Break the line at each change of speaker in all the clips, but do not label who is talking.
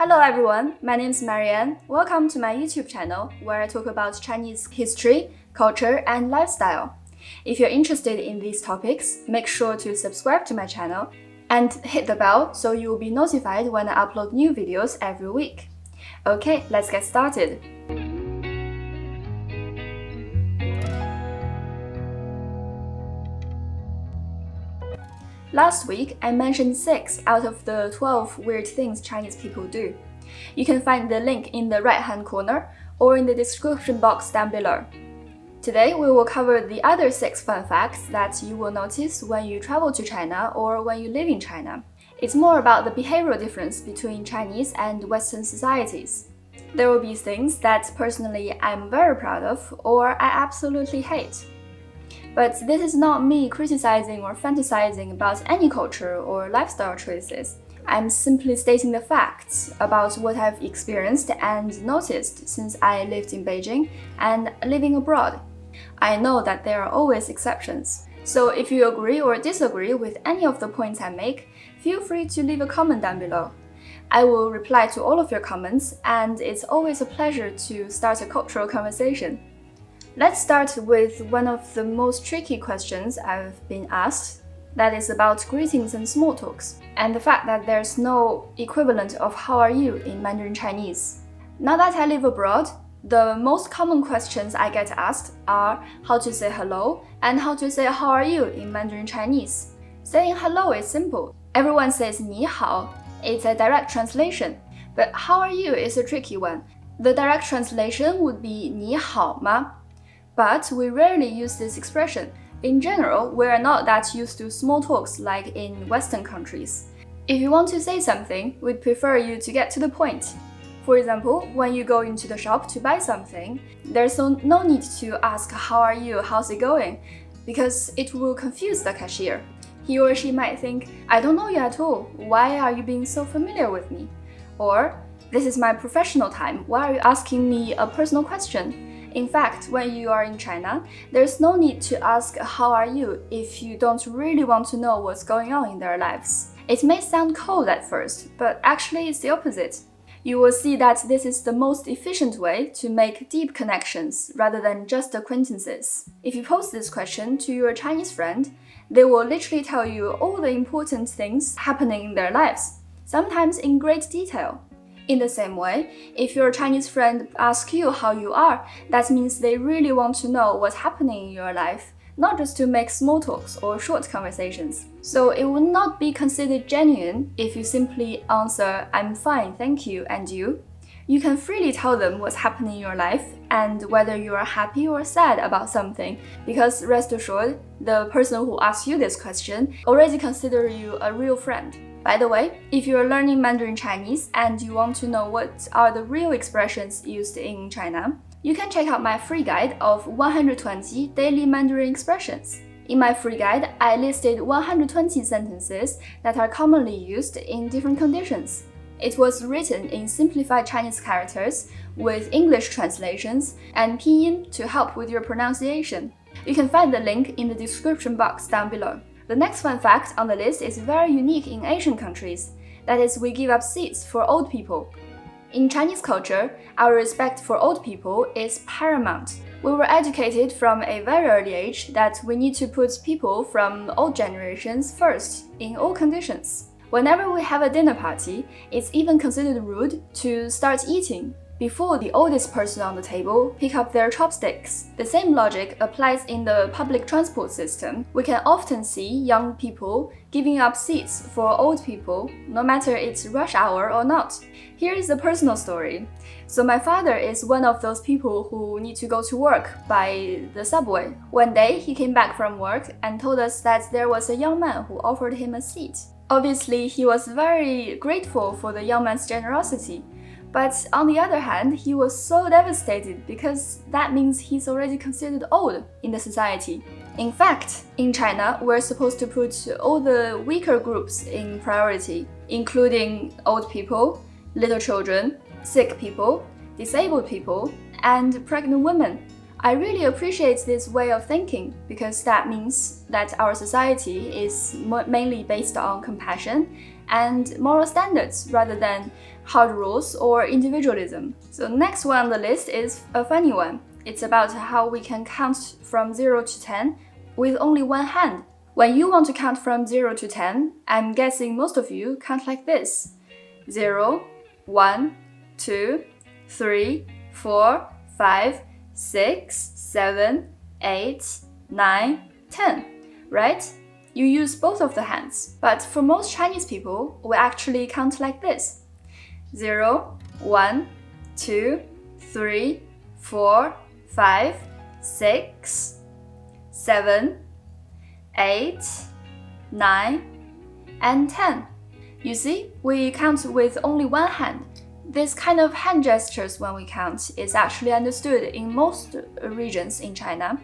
Hello everyone, my name is Marianne. Welcome to my YouTube channel where I talk about Chinese history, culture, and lifestyle. If you're interested in these topics, make sure to subscribe to my channel and hit the bell so you will be notified when I upload new videos every week. Okay, let's get started. Last week, I mentioned 6 out of the 12 weird things Chinese people do. You can find the link in the right-hand corner or in the description box down below. Today, we will cover the other 6 fun facts that you will notice when you travel to China or when you live in China. It's more about the behavioral difference between Chinese and Western societies. There will be things that personally I'm very proud of or I absolutely hate. But this is not me criticizing or fantasizing about any culture or lifestyle choices. I'm simply stating the facts about what I've experienced and noticed since I lived in Beijing and living abroad. I know that there are always exceptions. So if you agree or disagree with any of the points I make, feel free to leave a comment down below. I will reply to all of your comments, and it's always a pleasure to start a cultural conversation. Let's start with one of the most tricky questions I've been asked, that is about greetings and small talks, and the fact that there's no equivalent of how are you in Mandarin Chinese. Now that I live abroad, the most common questions I get asked are how to say hello and how to say how are you in Mandarin Chinese. Saying hello is simple. Everyone says 你好. It's a direct translation. But how are you is a tricky one. The direct translation would be 你好吗? But we rarely use this expression. In general, we are not that used to small talks like in Western countries. If you want to say something, we'd prefer you to get to the point. For example, when you go into the shop to buy something, there's no need to ask how are you, how's it going, because it will confuse the cashier. He or she might think, I don't know you at all, why are you being so familiar with me? Or, this is my professional time, why are you asking me a personal question? In fact, when you are in China, there's no need to ask how are you if you don't really want to know what's going on in their lives. It may sound cold at first, but actually it's the opposite. You will see that this is the most efficient way to make deep connections rather than just acquaintances. If you pose this question to your Chinese friend, they will literally tell you all the important things happening in their lives, sometimes in great detail. In the same way, if your Chinese friend asks you how you are, that means they really want to know what's happening in your life, not just to make small talks or short conversations. So it would not be considered genuine if you simply answer, I'm fine, thank you, and you. You can freely tell them what's happening in your life and whether you are happy or sad about something, because rest assured, the person who asks you this question already considers you a real friend. By the way, if you are learning Mandarin Chinese and you want to know what are the real expressions used in China, you can check out my free guide of 120 daily Mandarin expressions. In my free guide, I listed 120 sentences that are commonly used in different conditions. It was written in simplified Chinese characters with English translations and pinyin to help with your pronunciation. You can find the link in the description box down below. The next fun fact on the list is very unique in Asian countries. That is, we give up seats for old people. In Chinese culture, our respect for old people is paramount. We were educated from a very early age that we need to put people from old generations first in all conditions. Whenever we have a dinner party, it's even considered rude to start eating before the oldest person on the table pick up their chopsticks. The same logic applies in the public transport system. We can often see young people giving up seats for old people, no matter it's rush hour or not. Here is a personal story. So my father is one of those people who need to go to work by the subway. One day, he came back from work and told us that there was a young man who offered him a seat. Obviously, he was very grateful for the young man's generosity. But on the other hand, he was so devastated because that means he's already considered old in the society. In fact, in China, we're supposed to put all the weaker groups in priority, including old people, little children, sick people, disabled people, and pregnant women. I really appreciate this way of thinking because that means that our society is mainly based on compassion and moral standards rather than hard rules or individualism. So next one on the list is a funny one. It's about how we can count from 0 to 10 with only one hand. When you want to count from 0 to 10, I'm guessing most of you count like this: 0, 1, 2, 3, 4, 5, 6, 7, 8, 9, 10, right? You use both of the hands. But for most Chinese people, we actually count like this: 0, 1, 2, 3, 4, 5, 6, 7, 8, 9, and 10. You see, we count with only one hand. This kind of hand gestures when we count is actually understood in most regions in China,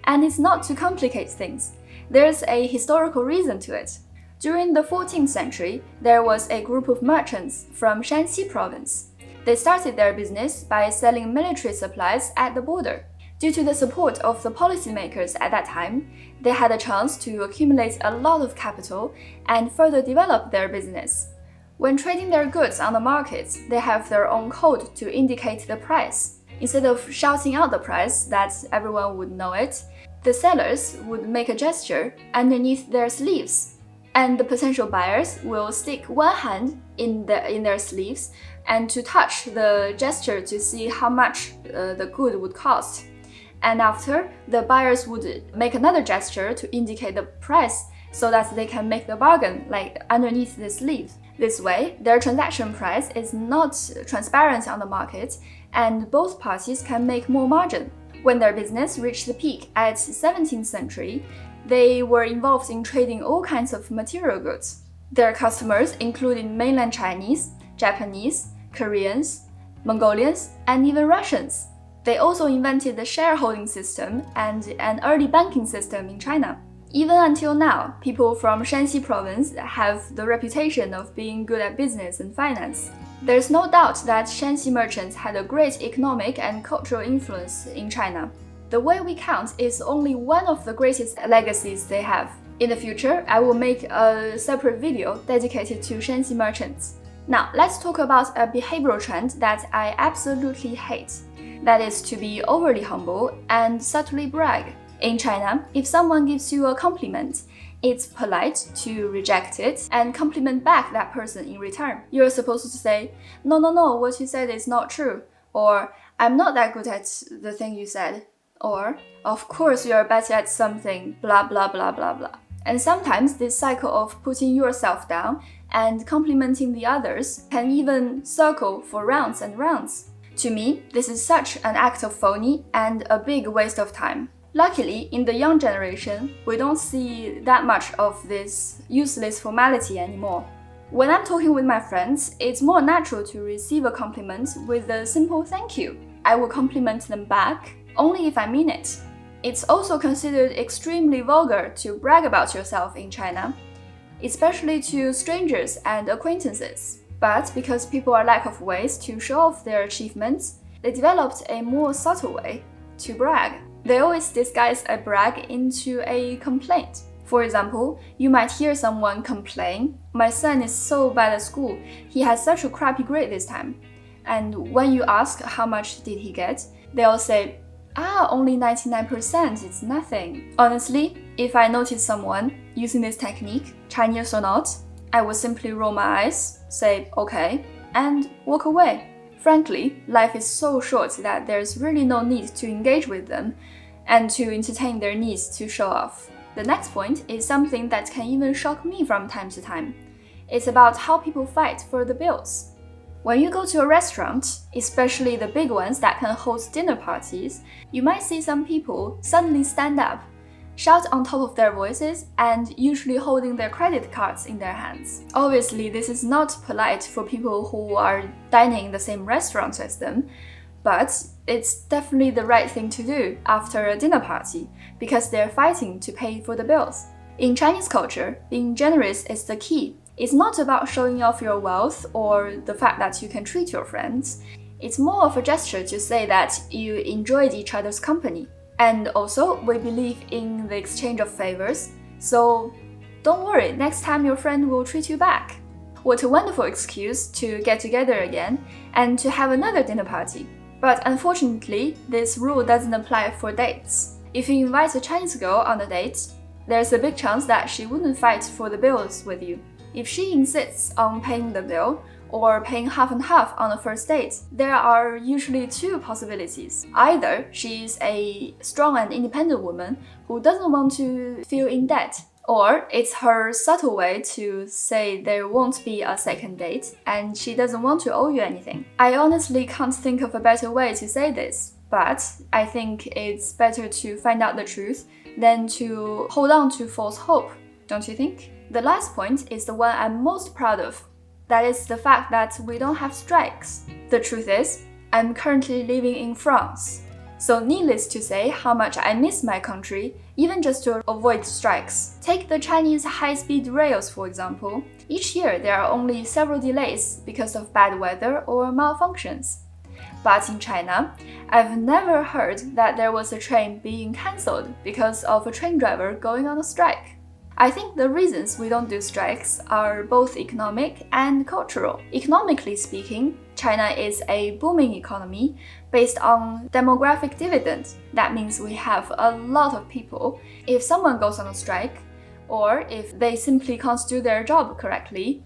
and it's not to complicate things. There's a historical reason to it. During the 14th century, there was a group of merchants from Shanxi province. They started their business by selling military supplies at the border. Due to the support of the policymakers at that time, they had a chance to accumulate a lot of capital and further develop their business. When trading their goods on the markets, they have their own code to indicate the price. Instead of shouting out the price that everyone would know it, the sellers would make a gesture underneath their sleeves, and the potential buyers will stick one hand in their sleeves and to touch the gesture to see how much the good would cost. And after, the buyers would make another gesture to indicate the price so that they can make the bargain like underneath the sleeve. This way, their transaction price is not transparent on the market and both parties can make more margin. When their business reached the peak at 17th century, they were involved in trading all kinds of material goods. Their customers included mainland Chinese, Japanese, Koreans, Mongolians, and even Russians. They also invented the shareholding system and an early banking system in China. Even until now, people from Shanxi province have the reputation of being good at business and finance. There's no doubt that Shanxi merchants had a great economic and cultural influence in China. The way we count is only one of the greatest legacies they have. In the future, I will make a separate video dedicated to Shanxi merchants. Now, let's talk about a behavioral trend that I absolutely hate. That is to be overly humble and subtly brag. In China, if someone gives you a compliment, it's polite to reject it and compliment back that person in return. You're supposed to say, no, what you said is not true, or I'm not that good at the thing you said, or of course you're better at something, blah blah blah blah blah. And sometimes this cycle of putting yourself down and complimenting the others can even circle for rounds and rounds. To me, this is such an act of phony and a big waste of time. Luckily, in the young generation, we don't see that much of this useless formality anymore. When I'm talking with my friends, it's more natural to receive a compliment with a simple thank you. I will compliment them back only if I mean it. It's also considered extremely vulgar to brag about yourself in China, especially to strangers and acquaintances. But because people are lack of ways to show off their achievements, they developed a more subtle way to brag. They always disguise a brag into a complaint. For example, you might hear someone complain, "My son is so bad at school, he has such a crappy grade this time." And when you ask how much did he get, they'll say, only 99%, it's nothing. Honestly, if I notice someone using this technique, Chinese or not, I would simply roll my eyes, say okay, and walk away. Frankly, life is so short that there's really no need to engage with them and to entertain their needs to show off. The next point is something that can even shock me from time to time. It's about how people fight for the bills. When you go to a restaurant, especially the big ones that can host dinner parties, you might see some people suddenly stand up, shout on top of their voices, and usually holding their credit cards in their hands. Obviously, this is not polite for people who are dining in the same restaurant as them, but it's definitely the right thing to do after a dinner party, because they're fighting to pay for the bills. In Chinese culture, being generous is the key. It's not about showing off your wealth or the fact that you can treat your friends. It's more of a gesture to say that you enjoyed each other's company. And also, we believe in the exchange of favors, so don't worry, next time your friend will treat you back. What a wonderful excuse to get together again and to have another dinner party. But unfortunately, this rule doesn't apply for dates. If you invite a Chinese girl on a date, there's a big chance that she wouldn't fight for the bills with you. If she insists on paying the bill, or paying half and half on a first date, there are usually two possibilities. Either she's a strong and independent woman who doesn't want to feel in debt, or it's her subtle way to say there won't be a second date and she doesn't want to owe you anything. I honestly can't think of a better way to say this, but I think it's better to find out the truth than to hold on to false hope, don't you think? The last point is the one I'm most proud of. That is the fact that we don't have strikes. The truth is, I'm currently living in France. So needless to say how much I miss my country, even just to avoid strikes. Take the Chinese high-speed rails, for example. Each year there are only several delays because of bad weather or malfunctions. But in China, I've never heard that there was a train being cancelled because of a train driver going on a strike. I think the reasons we don't do strikes are both economic and cultural. Economically speaking, China is a booming economy based on demographic dividend. That means we have a lot of people. If someone goes on a strike, or if they simply can't do their job correctly,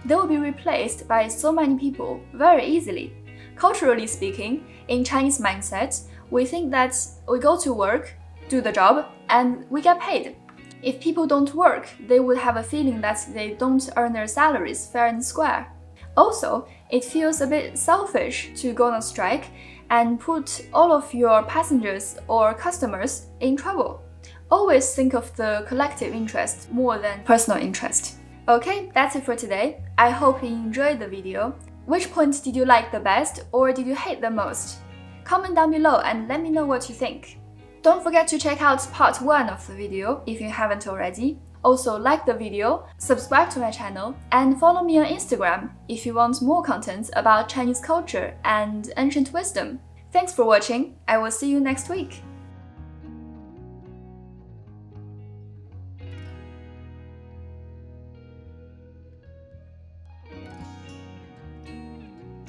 they will be replaced by so many people very easily. Culturally speaking, in Chinese mindset, we think that we go to work, do the job, and we get paid. If people don't work, they would have a feeling that they don't earn their salaries fair and square. Also, it feels a bit selfish to go on a strike and put all of your passengers or customers in trouble. Always think of the collective interest more than personal interest. Okay, that's it for today. I hope you enjoyed the video. Which point did you like the best or did you hate the most? Comment down below and let me know what you think. Don't forget to check out part 1 of the video if you haven't already. Also like the video, subscribe to my channel, and follow me on Instagram if you want more content about Chinese culture and ancient wisdom. Thanks for watching, I will see you next week.